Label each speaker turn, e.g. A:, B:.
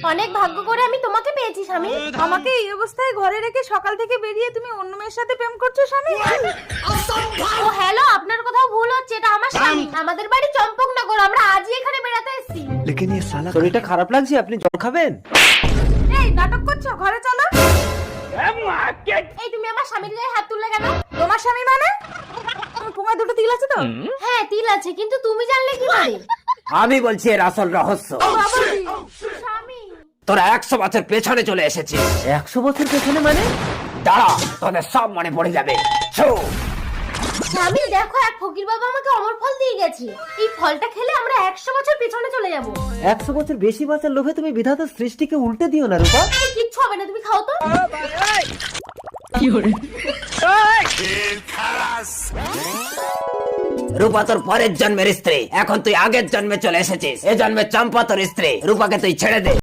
A: অনেক ভাগ্য করে আমি তোমাকে পেয়েছি স্বামী।
B: আমাকে এই অবস্থায় ঘরে রেখে সকাল থেকে বেরিয়ে তুমি অন্য মেয়ের সাথে প্রেম করছো স্বামী?
A: ও হ্যালো, আপনার কোথাও ভুল হচ্ছে, এটা আমার স্বামী। আমাদের বাড়ি চম্পকনগর, আমরা আজই এখানে বেড়াতে এসেছি।
C: শরীরটা খারাপ লাগছে, আপনি জল খাবেন?
B: এই নাটক করছো, ঘরে চলো।
A: এই তুমি আমার স্বামীর গায়ে হাত তুললে কেন?
B: তোমার স্বামী মানে? তোমার পোঙায় দুটো তিল আছে তো?
A: হ্যাঁ তিল আছে, কিন্তু তুমি জানলে কি করে?
C: আমি বলছি এর আসল রহস্য।
A: স্বামী
C: তোরা 100 বছর পেছনে চলে এসেছিস। 100 বছর পেছনে মানে? দাঁড়া, তোদের সব মনে পড়ে যাবে।
A: স্বামী দেখো, এক ফকির বাবা আমাকে অমর ফল দিয়ে গেছে। এই ফলটা খেলে আমরা 100 বছর পিছনে চলে যাব।
C: 100 বছর বেশি বাঁচার লোভে তুমি বিধাতার সৃষ্টিকে উল্টে দিও না রূপা।
A: এই কিচ্ছু হবে না, তুমি খাও তো।
C: রূপা তোর পরের জন্মের স্ত্রী, এখন তুই আগের জন্মে চলে এসেছিস। এ জন্মে চম্পা তোর স্ত্রী। রূপাকে তুই ছেড়ে দে।